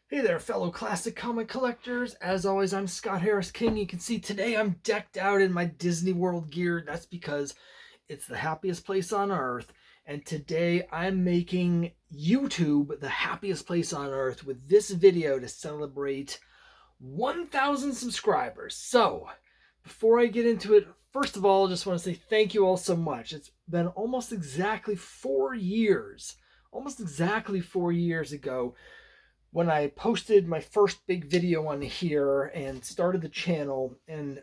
Hey there, fellow classic comic collectors. As always, I'm Scott Harris King. You can see today I'm decked out in my Disney World gear. That's because it's the happiest place on earth. And today I'm making YouTube the happiest place on earth with this video to celebrate 1,000 subscribers. So, before I get into it, first of all, I just want to say thank you all so much. It's been almost exactly 4 years ago when I posted my first big video on here and started the channel. And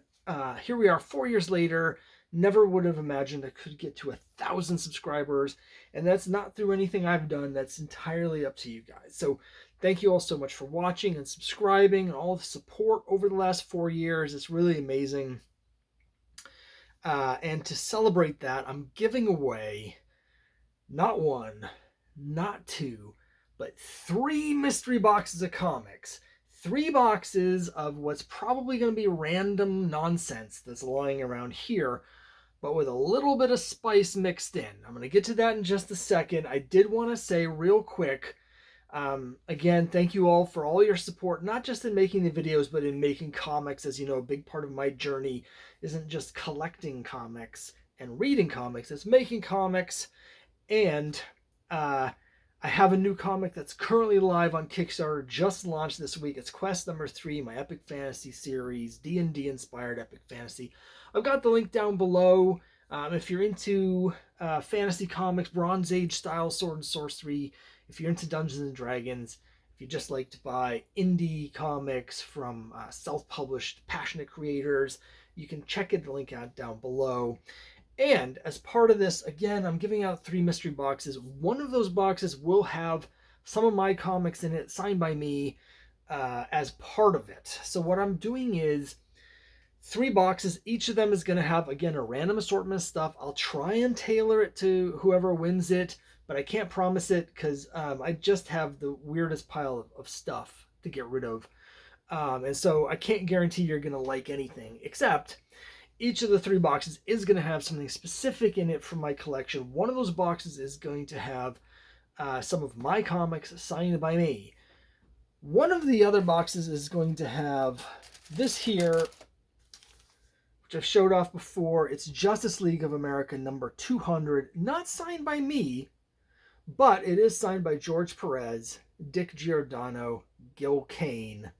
here we are 4 years later. Never would have imagined I could get to 1,000 subscribers. And that's not through anything I've done. That's entirely up to you guys. So thank you all so much for watching and subscribing and all the support over the last 4 years. It's really amazing. And to celebrate that, I'm giving away not one, not two, but 3 mystery boxes of comics. 3 boxes of what's probably going to be random nonsense that's lying around here, but with a little bit of spice mixed in. I'm going to get to that in just a second. I did want to say real quick, again, thank you all for all your support, not just in making the videos, but in making comics. As you know, a big part of my journey isn't just collecting comics and reading comics, it's making comics. And I have a new comic that's currently live on Kickstarter, just launched this week. It's Quest number 3, my epic fantasy series, D&D inspired epic fantasy. I've got the link down below. If you're into fantasy comics, Bronze Age style sword and sorcery, if you're into Dungeons and Dragons, if you just like to buy indie comics from self-published, passionate creators, you can check the link out down below. And as part of this, again, I'm giving out 3 mystery boxes. One of those boxes will have some of my comics in it, signed by me, as part of it. So what I'm doing is 3 boxes. Each of them is going to have, again, a random assortment of stuff. I'll try and tailor it to whoever wins it, but I can't promise it because I just have the weirdest pile of stuff to get rid of. And so I can't guarantee you're going to like anything, except each of the 3 boxes is going to have something specific in it from my collection. One of those boxes is going to have some of my comics signed by me. One of the other boxes is going to have this here, which I've showed off before. It's Justice League of America number 200, not signed by me, but it is signed by George Perez, Dick Giordano, Gil Kane,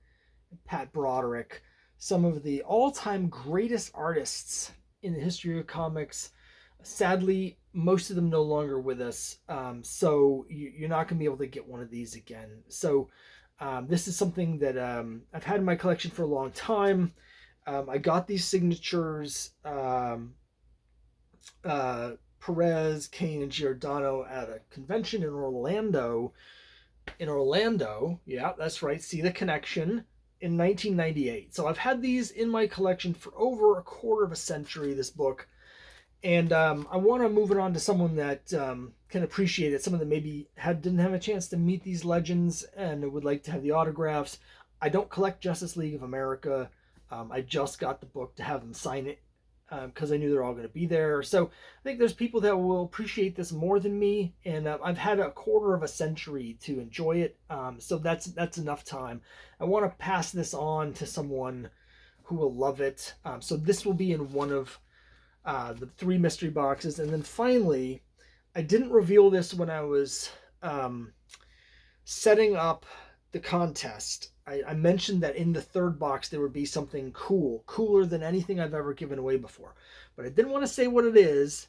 Pat Broderick, some of the all-time greatest artists in the history of comics. Sadly, most of them no longer with us, so you're not going to be able to get one of these again. So this is something that I've had in my collection for a long time. I got these signatures, Perez, Kane, and Giordano at a convention in Orlando. Yeah, that's right. See the connection. In 1998. So I've had these in my collection for over a quarter of a century, this book. And I want to move it on to someone that can appreciate it, someone that maybe didn't have a chance to meet these legends and would like to have the autographs. I don't collect Justice League of America. I just got the book to have them sign it because I knew they're all going to be there. So I think there's people that will appreciate this more than me, and I've had a quarter of a century to enjoy it, so that's enough time. I want to pass this on to someone who will love it. So this will be in one of the 3 mystery boxes. And then finally, I didn't reveal this when I was setting up the contest. I mentioned that in the 3rd box there would be something cooler than anything I've ever given away before. But I didn't want to say what it is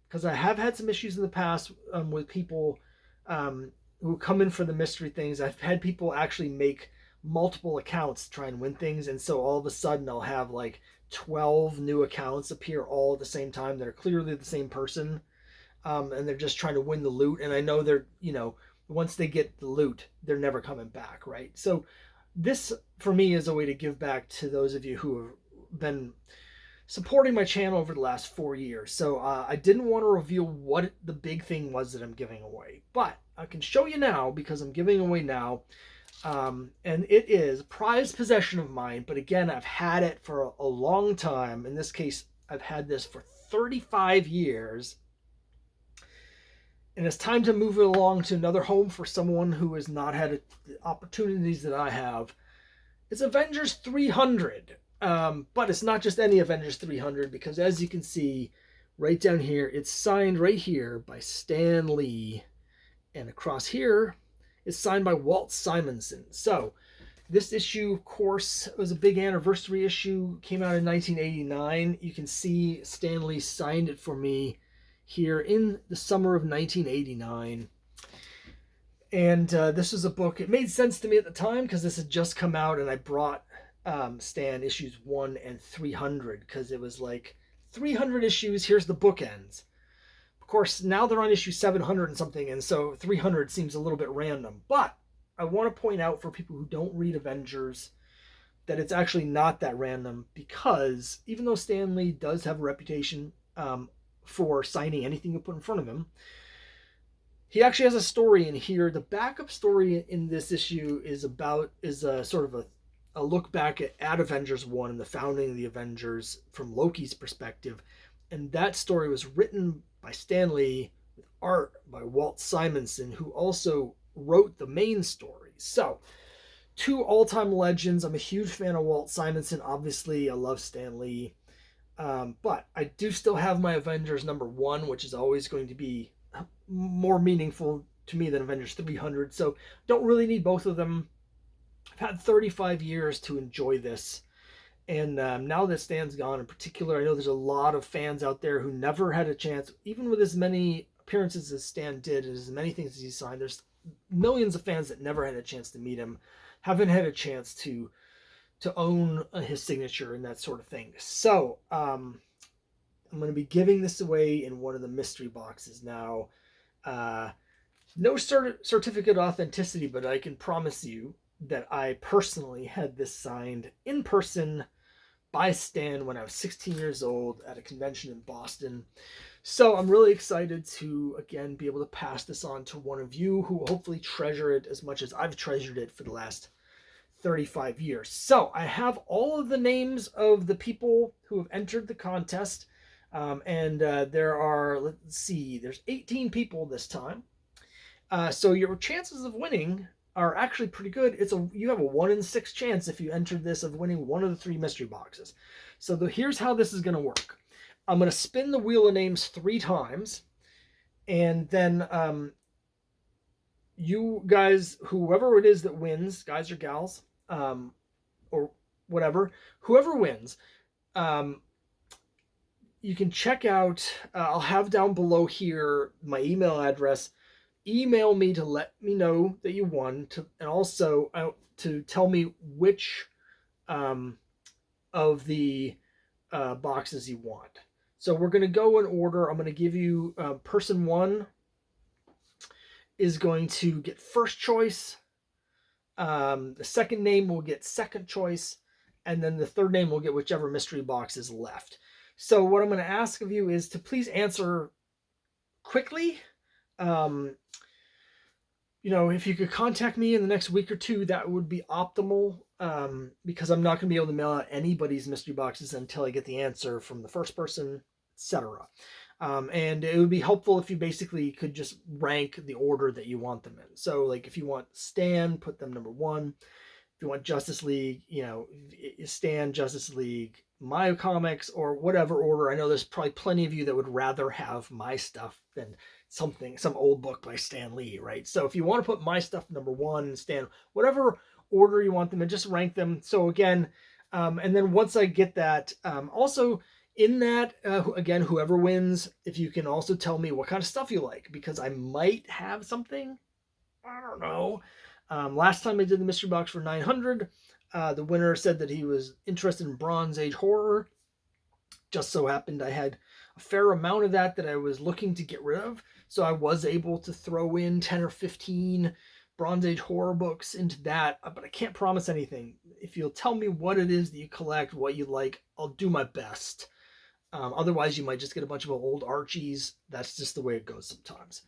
because I have had some issues in the past with people who come in for the mystery things. I've had people actually make multiple accounts to try and win things, and so all of a sudden I'll have like 12 new accounts appear all at the same time that are clearly the same person, and they're just trying to win the loot. And I know they're, once they get the loot, they're never coming back, right? So this, for me, is a way to give back to those of you who have been supporting my channel over the last 4 years. So I didn't want to reveal what the big thing was that I'm giving away, but I can show you now because I'm giving away now. And it is prized possession of mine, but again, I've had it for a long time. In this case, I've had this for 35 years. and it's time to move it along to another home for someone who has not had the opportunities that I have. It's Avengers 300. But it's not just any Avengers 300, because as you can see right down here, it's signed right here by Stan Lee. And across here, it's signed by Walt Simonson. So this issue, of course, was a big anniversary issue. Came out in 1989. You can see Stan Lee signed it for me here in the summer of 1989. And this was a book. It made sense to me at the time because this had just come out, and I brought Stan issues 1 and 300 because it was like 300 issues. Here's the bookends. Of course, now they're on issue 700 and something, and so 300 seems a little bit random. But I want to point out for people who don't read Avengers that it's actually not that random, because even though Stan Lee does have a reputation for signing anything you put in front of him, he actually has a story in here. The backup story in this issue is a sort of a look back at Avengers 1 and the founding of the Avengers from Loki's perspective. And that story was written by Stan Lee with art by Walt Simonson, who also wrote the main story. So, two all-time legends. I'm a huge fan of Walt Simonson. Obviously, I love Stan Lee. But I do still have my Avengers #1, which is always going to be more meaningful to me than Avengers 300. So, don't really need both of them. I've had 35 years to enjoy this. And now that Stan's gone in particular, I know there's a lot of fans out there who never had a chance, even with as many appearances as Stan did, and as many things as he signed, there's millions of fans that never had a chance to meet him, haven't had a chance to own his signature and that sort of thing. So I'm going to be giving this away in one of the mystery boxes now. No certificate of authenticity, but I can promise you that I personally had this signed in person by Stan when I was 16 years old at a convention in Boston. So I'm really excited to, again, be able to pass this on to one of you who will hopefully treasure it as much as I've treasured it for the last 35 years. So I have all of the names of the people who have entered the contest. And there are, let's see, there's 18 people this time. So your chances of winning are actually pretty good. You have a 1 in 6 chance if you entered this of winning one of the 3 mystery boxes. So here's how this is going to work. I'm going to spin the wheel of names 3 times, and then you guys, whoever it is that wins, guys or gals, or whatever, whoever wins, you can check out, I'll have down below here my email address. Email me to let me know that you won, and also to tell me which of the boxes you want. So we're going to go in order. I'm going to give you person 1 is going to get first choice. The second name will get second choice, and then the third name will get whichever mystery box is left. So what I'm going to ask of you is to please answer quickly. If you could contact me in the next week or 2, that would be optimal, because I'm not going to be able to mail out anybody's mystery boxes until I get the answer from the first person, etc. And it would be helpful if you basically could just rank the order that you want them in. So, like, if you want Stan, put them #1. If you want Justice League, Stan, Justice League, my comics, or whatever order. I know there's probably plenty of you that would rather have my stuff than some old book by Stan Lee, right? So if you want to put my stuff #1, Stan, whatever order you want them in, just rank them. So again, and then once I get that, also in that, again, whoever wins, if you can also tell me what kind of stuff you like, because I might have something, I don't know. Last time I did the mystery box for 900, the winner said that he was interested in Bronze Age horror. Just so happened I had a fair amount of that I was looking to get rid of. So I was able to throw in 10 or 15 Bronze Age horror books into that, but I can't promise anything. If you'll tell me what it is that you collect, what you like, I'll do my best. Otherwise, you might just get a bunch of old Archies. That's just the way it goes sometimes.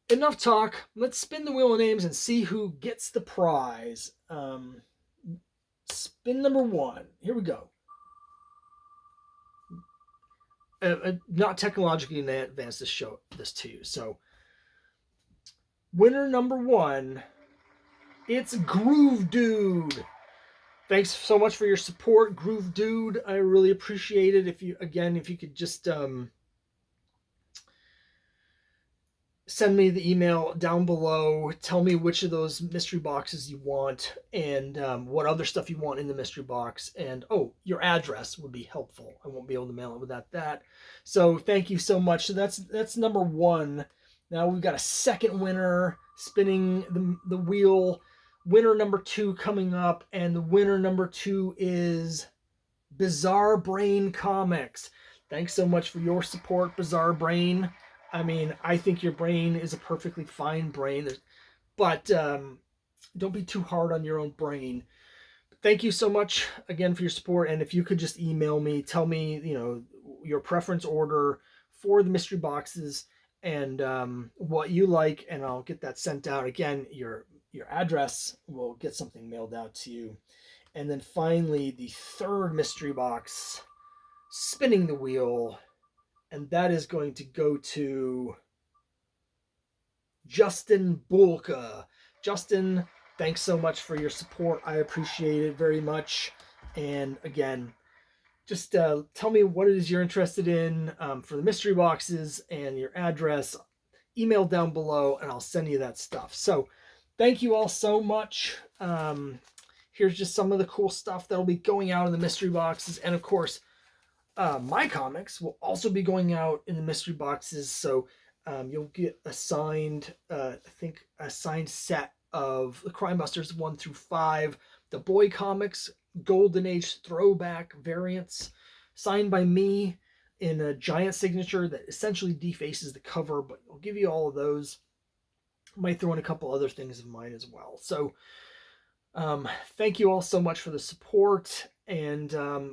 Enough talk. Let's spin the wheel of names and see who gets the prize. Spin #1. Here we go. Not technologically advanced to show this to you. So winner number 1, it's Groove Dude. Thanks so much for your support, Groove Dude. I really appreciate it. If you could just send me the email down below. Tell me which of those mystery boxes you want, and what other stuff you want in the mystery box. And oh, your address would be helpful. I won't be able to mail it without that. So thank you so much. So that's number 1. Now we've got a second winner spinning the wheel. Winner number 2 coming up, and the winner number 2 is Bizarre Brain Comics. Thanks so much for your support, Bizarre Brain. I mean, I think your brain is a perfectly fine brain, but don't be too hard on your own brain. Thank you so much again for your support. And if you could just email me, tell me, your preference order for the mystery boxes and what you like, and I'll get that sent out. Again, your address will get something mailed out to you. And then finally, the third mystery box, spinning the wheel, and that is going to go to Justin Bulka. Justin, thanks so much for your support. I appreciate it very much. And again, just tell me what it is you're interested in for the mystery boxes and your address. Email down below and I'll send you that stuff. So thank you all so much. Here's just some of the cool stuff that'll be going out in the mystery boxes. And of course, my comics will also be going out in the mystery boxes. So you'll get assigned, I think, a signed set of the Crime Busters 1 through 5, the Boy Comics Golden Age throwback variants, signed by me in a giant signature that essentially defaces the cover, but I'll give you all of those. Might throw in a couple other things of mine as well. So thank you all so much for the support, and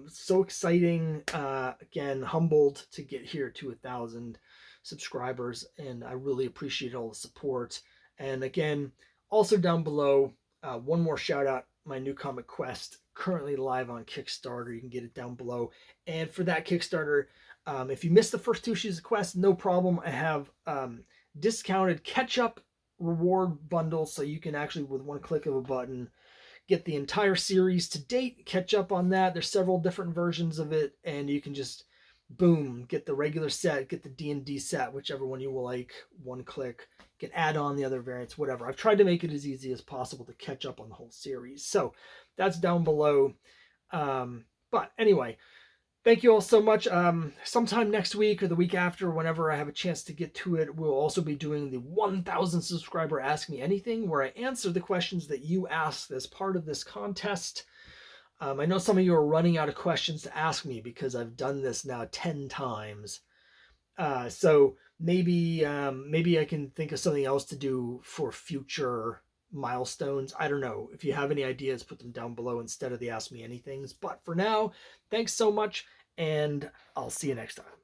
so exciting. Again, humbled to get here to 1,000 subscribers, and I really appreciate all the support. And again, also down below, one more shout out, my new comic Quest, currently live on Kickstarter. You can get it down below. And for that Kickstarter, if you missed the first 2 issues of Quest, no problem. I have discounted catch-up reward bundles, so you can actually, with one click of a button, get the entire series to date, catch up on that. There's several different versions of it, and you can just, boom, get the regular set, get the D&D set, whichever one you will like, one click, can add on the other variants, whatever. I've tried to make it as easy as possible to catch up on the whole series. So that's down below. But anyway, thank you all so much. Sometime next week or the week after, whenever I have a chance to get to it, we'll also be doing the 1,000 subscriber Ask Me Anything, where I answer the questions that you asked as part of this contest. I know some of you are running out of questions to ask me because I've done this now 10 times. So maybe I can think of something else to do for future milestones. I don't know. If you have any ideas, put them down below instead of the Ask Me Anythings. But for now, thanks so much, and I'll see you next time.